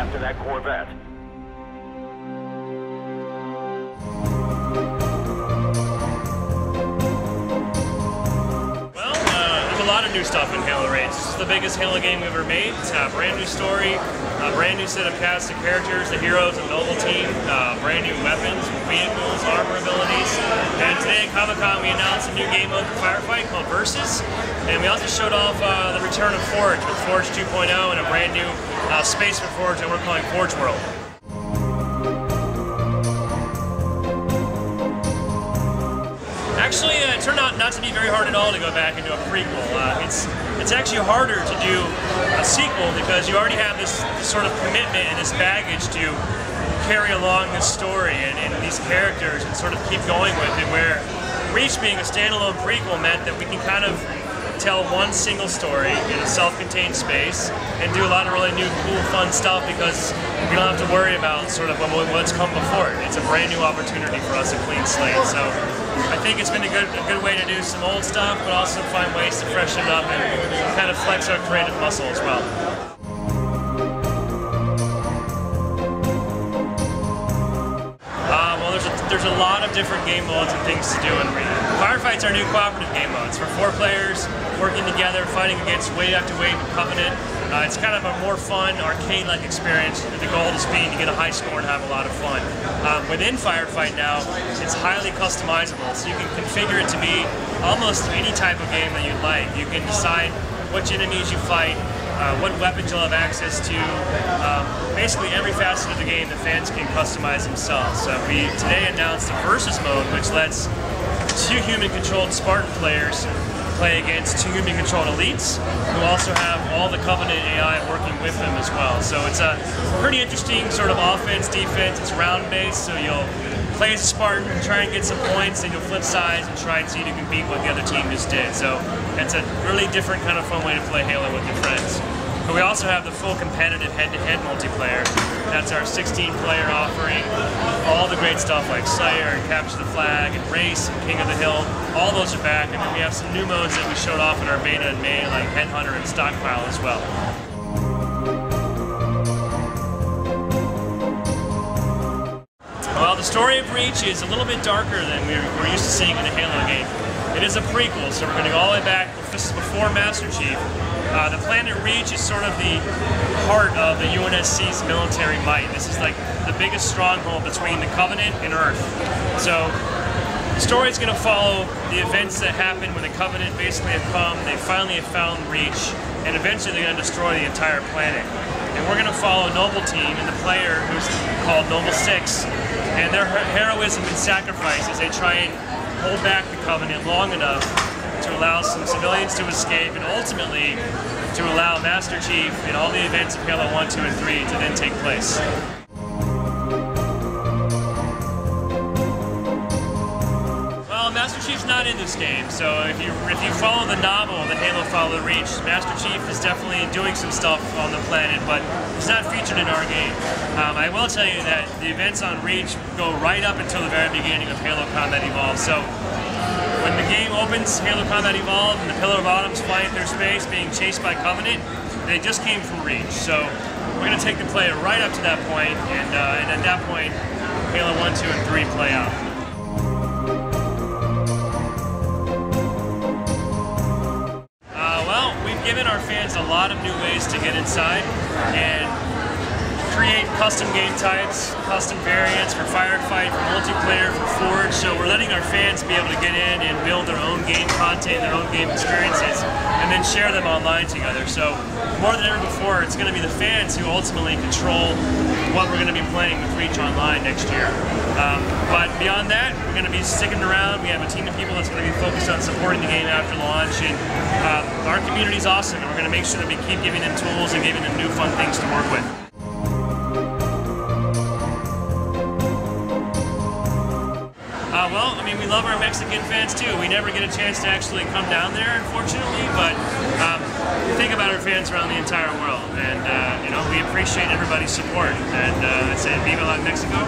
after that Corvette. A lot of new stuff in Halo Reach. This is the biggest Halo game we've ever made. It's a brand new story, a brand new set of cast of characters, the heroes and mobile team, brand new weapons, vehicles, armor abilities. And today at Comic-Con we announced a new game mode for Firefight called Versus. And we also showed off the return of Forge with Forge 2.0 and a brand new space for Forge that we're calling Forge World. Actually, it turned out not to be very hard at all to go back and do a prequel. It's actually harder to do a sequel because you already have this sort of commitment and this baggage to carry along this story and these characters and sort of keep going with it, where Reach being a standalone prequel meant that we can kind of tell one single story in a self-contained space and do a lot of really new, cool, fun stuff because we don't have to worry about sort of what's come before it. It's a brand new opportunity for us, a clean slate. So I think it's been a good way to do some old stuff, but also find ways to freshen it up and kind of flex our creative muscle as well. There's a lot of different game modes and things to do in Reach. Firefight's our new cooperative game mode. It's for 4 players working together, fighting against wave after wave of Covenant. It's kind of a more fun, arcade-like experience. The goal is being to get a high score and have a lot of fun. Within Firefight now, it's highly customizable, so you can configure it to be almost any type of game that you'd like. You can decide which enemies you fight, what weapons you'll have access to, basically every facet of the game the fans can customize themselves. So we today announced the Versus mode, which lets 2 human-controlled Spartan players play against 2 human-controlled elites, who also have all the Covenant AI working with them as well. So it's a pretty interesting sort of offense, defense. It's round-based, so you'll play as a Spartan, try and get some points, then you'll flip sides and try and see if you can beat what the other team just did. So it's a really different kind of fun way to play Halo with your friends. But we also have the full competitive head-to-head multiplayer. That's our 16-player offering. All the great stuff like Slayer and Capture the Flag and Race and King of the Hill, all those are back. And then we have some new modes that we showed off in our beta in May, like Headhunter and Stockpile as well. Well, the story of Reach is a little bit darker than we're used to seeing in a Halo game. It is a prequel, so we're going to go all the way back. This is before Master Chief. The planet Reach is sort of the heart of the UNSC's military might. This is like the biggest stronghold between the Covenant and Earth. So the story is going to follow the events that happened when the Covenant basically have come. They finally have found Reach, and eventually they're going to destroy the entire planet. And we're going to follow Noble Team and the player who's called Noble 6, and their heroism and sacrifice as they try and hold back the Covenant long enough to allow some civilians to escape, and ultimately to allow Master Chief and all the events of Halo 1, 2, and 3 to then take place. Well, Master Chief's not in this game, so if you follow the novel, the Halo Follow the Reach, Master Chief is definitely doing some stuff on the planet, but he's not featured in our game. I will tell you that the events on Reach go right up until the very beginning of Halo Combat Evolved. So when the game opens, Halo Combat Evolved, and the Pillar of Autumn's flying through space being chased by Covenant, they just came from Reach. So we're going to take the player right up to that point, and at that point, Halo 1, 2, and 3 play out. Well, we've given our fans a lot of new ways to get inside and create custom game types, custom variants for Firefight, for multiplayer, for Forge. So we're letting our fans be able to get in and build their own game content, their own game experiences, and then share them online together. So more than ever before, it's going to be the fans who ultimately control what we're going to be playing with Reach Online next year. But beyond that, we're going to be sticking around. We have a team of people that's going to be focused on supporting the game after launch, and our community's awesome, and we're going to make sure that we keep giving them tools and giving them new fun things to work with. Well, I mean, we love our Mexican fans too. We never get a chance to actually come down there, unfortunately, but we think about our fans around the entire world, and you know, we appreciate everybody's support. And I say, Viva la Mexico.